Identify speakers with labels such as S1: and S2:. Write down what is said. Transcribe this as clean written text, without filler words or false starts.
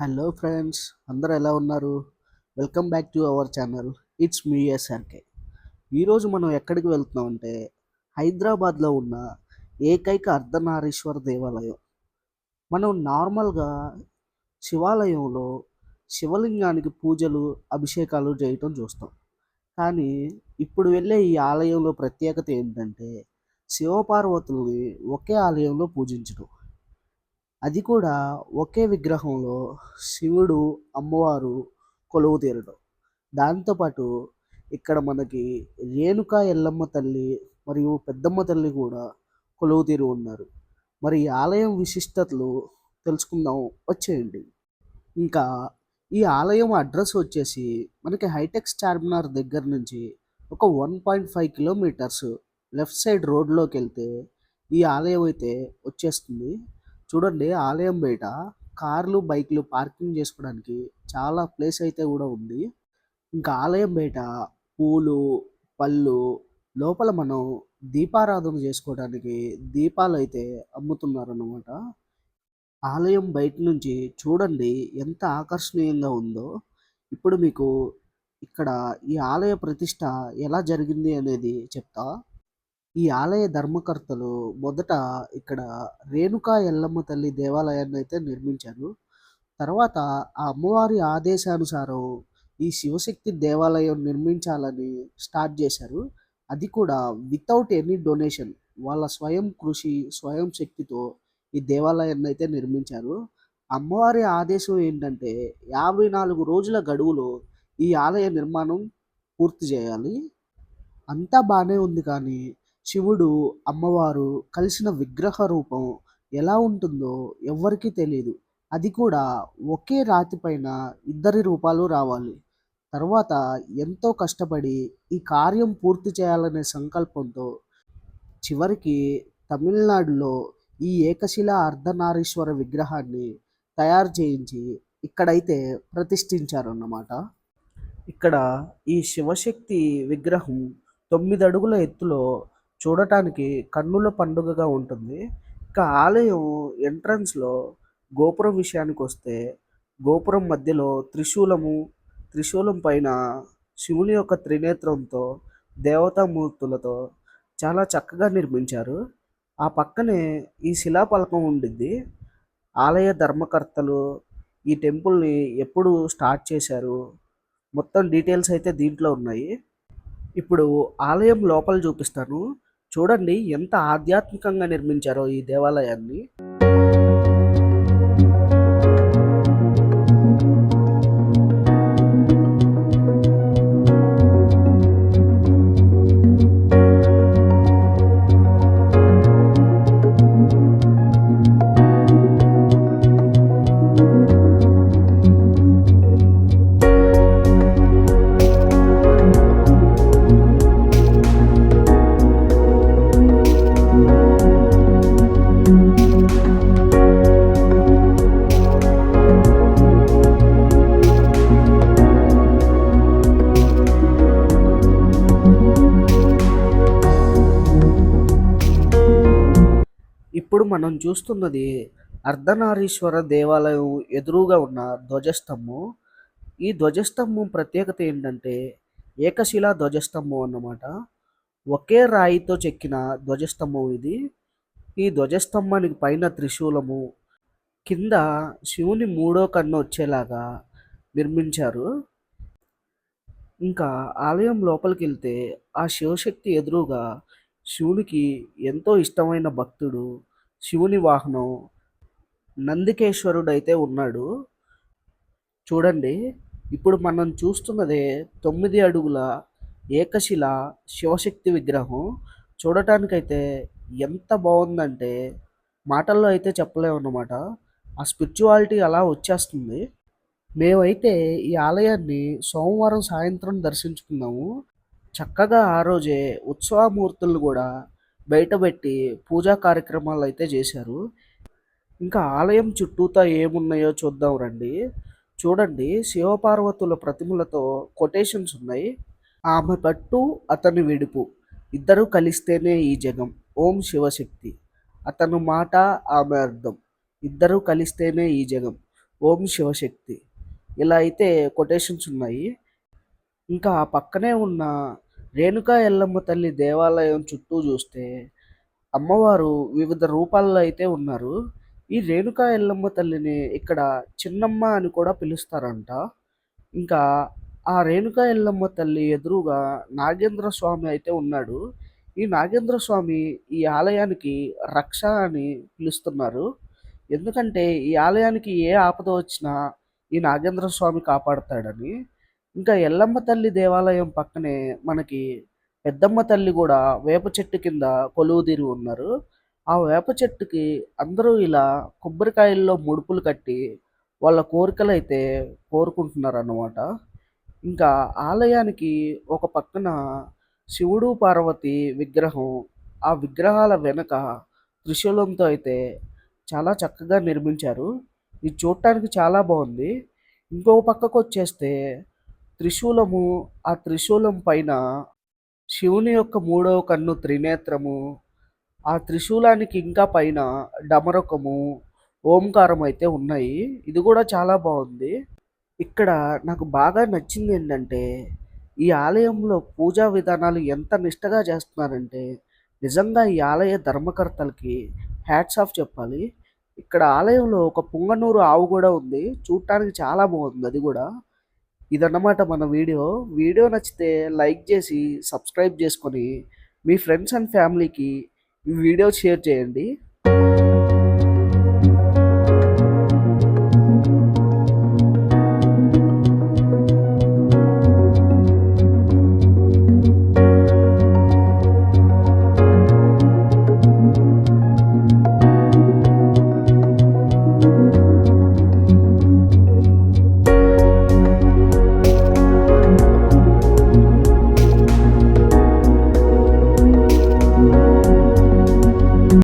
S1: Hello friends, అందరూ ఎలా ఉన్నారు? Welcome back to our channel. It's me SRK. ఈరోజు మనం ఎక్కడికి వెళ్తున్నామంటే హైదరాబాద్లో ఉన్న ఏకైక అర్ధనారీశ్వర దేవాలయం. మనం నార్మల్గా శివాలయంలో శివలింగానికి పూజలు, అభిషేకాలు చేయటం చూస్తాం. కానీ ఇప్పుడు వెళ్ళే ఈ ఆలయంలో ప్రత్యేకత ఏంటంటే శివపార్వతుల్ని ఒకే ఆలయంలో పూజించడం. అది కూడా ఒకే విగ్రహంలో శివుడు, అమ్మవారు కొలువు తీరడం. దాంతో పాటు ఇక్కడ మనకి రేణుకా ఎల్లమ్మ తల్లి మరియు పెద్దమ్మ తల్లి కూడా కొలువు తీరి ఉన్నారు. మరి ఈ ఆలయం విశిష్టతలు తెలుసుకుందాం, వచ్చేయండి. ఇంకా ఈ ఆలయం అడ్రస్ వచ్చేసి మనకి హైటెక్స్ చార్మినార్ దగ్గర నుంచి ఒక 1.5 కిలోమీటర్స్ లెఫ్ట్ సైడ్ రోడ్లోకి వెళ్తే ఈ ఆలయం అయితే వచ్చేస్తుంది. చూడండి, ఆలయం బయట కార్లు, బైక్లు పార్కింగ్ చేసుకోవడానికి చాలా ప్లేస్ అయితే కూడా ఉంది. ఇంకా ఆలయం బయట పూలు, పళ్ళు, లోపల మనం దీపారాధన చేసుకోవడానికి దీపాలు అయితే అమ్ముతున్నారన్నమాట. ఆలయం బయట నుంచి చూడండి ఎంత ఆకర్షణీయంగా ఉందో. ఇప్పుడు మీకు ఇక్కడ ఈ ఆలయ ప్రతిష్ట ఎలా జరిగింది అనేది చెప్తా. ఈ ఆలయ ధర్మకర్తలు మొదట ఇక్కడ రేణుకా ఎల్లమ్మ తల్లి దేవాలయాన్ని అయితే నిర్మించారు. తర్వాత ఆ అమ్మవారి ఆదేశానుసారం ఈ శివశక్తి దేవాలయం నిర్మించాలని స్టార్ట్ చేశారు. అది కూడా వితౌట్ ఎనీ డొనేషన్. వాళ్ళ స్వయం కృషి, స్వయం శక్తితో ఈ దేవాలయాన్ని అయితే నిర్మించారు. అమ్మవారి ఆదేశం ఏంటంటే 54 రోజుల గడువులో ఈ ఆలయ నిర్మాణం పూర్తి చేయాలి. అంతా బానే ఉంది కానీ, శివుడు, అమ్మవారు కలిసిన విగ్రహ రూపం ఎలా ఉంటుందో ఎవ్వరికీ తెలీదు. అది కూడా ఒకే రాతి పైన ఇద్దరి రూపాలు రావాలి. తర్వాత ఎంతో కష్టపడి ఈ కార్యం పూర్తి చేయాలనే సంకల్పంతో చివరికి తమిళనాడులో ఈ ఏకశిలా అర్ధనారీశ్వర విగ్రహాన్ని తయారు చేయించి ఇక్కడైతే ప్రతిష్ఠించారన్నమాట. ఇక్కడ ఈ శివశక్తి విగ్రహం 9 అడుగుల ఎత్తులో చూడటానికి కన్నుల పండుగగా ఉంటుంది. ఇక ఆలయం ఎంట్రన్స్‌లో గోపురం విషయానికి వస్తే, గోపురం మధ్యలో త్రిశూలము, త్రిశూలం పైన శివుని యొక్క త్రినేత్రంతో, దేవతామూర్తులతో చాలా చక్కగా నిర్మించారు. ఆ పక్కనే ఈ శిలాఫలకం ఉండిద్ది. ఆలయ ధర్మకర్తలు ఈ టెంపుల్‌ని ఎప్పుడు స్టార్ట్ చేశారు, మొత్తం డీటెయిల్స్ అయితే దీంట్లో ఉన్నాయి. ఇప్పుడు ఆలయం లోపల చూపిస్తాను. చూడండి ఎంత ఆధ్యాత్మికంగా నిర్మించారో ఈ దేవాలయాన్ని. ఇప్పుడు మనం చూస్తున్నది అర్ధనారీశ్వర దేవాలయం ఎదురుగా ఉన్న ధ్వజస్తంభం. ఈ ధ్వజస్తంభం ప్రత్యేకత ఏంటంటే ఏకశిలా ధ్వజస్తంభం అన్నమాట. ఒకే రాయితో చెక్కిన ధ్వజస్తంభం ఇది. ఈ ధ్వజస్తంభానికి పైన త్రిశూలము, కింద శివుని మూడో కన్ను వచ్చేలాగా నిర్మించారు. ఇంకా ఆలయం లోపలికి వెళ్తే ఆ శివశక్తి ఎదురుగా శివునికి ఎంతో ఇష్టమైన భక్తుడు, శివుని వాహనం నందికేశ్వరుడైతే ఉన్నాడు. చూడండి, ఇప్పుడు మనం చూస్తున్నదే 9 అడుగుల ఏకశిల శివశక్తి విగ్రహం. చూడటానికైతే ఎంత బాగుందంటే మాటల్లో అయితే చెప్పలేమన్నమాట. ఆ స్పిరిచువాలిటీ అలా వచ్చేస్తుంది. మేమైతే ఈ ఆలయాన్ని సోమవారం సాయంత్రం దర్శించుకున్నాము. చక్కగా ఆ రోజే ఉత్సవమూర్తులను కూడా బయటపెట్టి పూజా కార్యక్రమాలు అయితే చేశారు. ఇంకా ఆలయం చుట్టూతా ఏమున్నాయో చూద్దాం రండి. చూడండి, శివపార్వతుల ప్రతిమలతో కొటేషన్స్ ఉన్నాయి. ఆమె పట్టు అతని విడుపు, ఇద్దరు కలిస్తేనే ఈ జగం, ఓం శివశక్తి. అతను మాట ఆమె అర్థం, ఇద్దరు కలిస్తేనే ఈ జగం, ఓం శివశక్తి ఇలా అయితే కొటేషన్స్ ఉన్నాయి. ఇంకా ఆ పక్కనే ఉన్న రేణుకా ఎల్లమ్మ తల్లి దేవాలయం చుట్టూ చూస్తే అమ్మవారు వివిధ రూపాల్లో అయితే ఉన్నారు. ఈ రేణుకా ఎల్లమ్మ తల్లిని ఇక్కడ చిన్నమ్మ అని కూడా పిలుస్తారంట. ఇంకా ఆ రేణుకా ఎల్లమ్మ తల్లి ఎదురుగా నాగేంద్ర స్వామి అయితే ఉన్నాడు. ఈ నాగేంద్ర స్వామి ఈ ఆలయానికి రక్ష అని పిలుస్తున్నారు. ఎందుకంటే ఈ ఆలయానికి ఏ ఆపద వచ్చినా ఈ నాగేంద్ర స్వామి కాపాడతాడని. ఇంకా ఎల్లమ్మ తల్లి దేవాలయం పక్కనే మనకి పెద్దమ్మ తల్లి కూడా వేప చెట్టు కింద కొలువుదీరి ఉన్నారు. ఆ వేప చెట్టుకి అందరూ ఇలా కొబ్బరికాయల్లో ముడుపులు కట్టి వాళ్ళ కోరికలైతే కోరుకుంటున్నారన్నమాట. ఇంకా ఆలయానికి ఒక పక్కన శివుడు, పార్వతి విగ్రహం, ఆ విగ్రహాల వెనక త్రిశూలంతో అయితే చాలా చక్కగా నిర్మించారు. ఇది చూడటానికి చాలా బాగుంది. ఇంకో పక్కకొచ్చేస్తే త్రిశూలము, ఆ త్రిశూలం పైన శివుని యొక్క మూడవ కన్ను త్రినేత్రము, ఆ త్రిశూలానికి ఇంకా పైన డమరకము, ఓంకారం అయితే ఉన్నాయి. ఇది కూడా చాలా బాగుంది. ఇక్కడ నాకు బాగా నచ్చింది ఏంటంటే ఈ ఆలయంలో పూజా విధానాలు ఎంత నిష్టగా చేస్తున్నారంటే నిజంగా ఈ ఆలయ ధర్మకర్తలకి హ్యాట్స్ ఆఫ్ చెప్పాలి. ఇక్కడ ఆలయంలో ఒక పుంగనూరు ఆవు కూడా ఉంది. చూడటానికి చాలా బాగుంది అది కూడా. ఇదన్నమాట మన వీడియో. వీడియో నచ్చితే లైక్ చేసి సబ్స్క్రైబ్ చేసుకొని మీ ఫ్రెండ్స్ అండ్ ఫ్యామిలీకి ఈ వీడియో షేర్ చేయండి.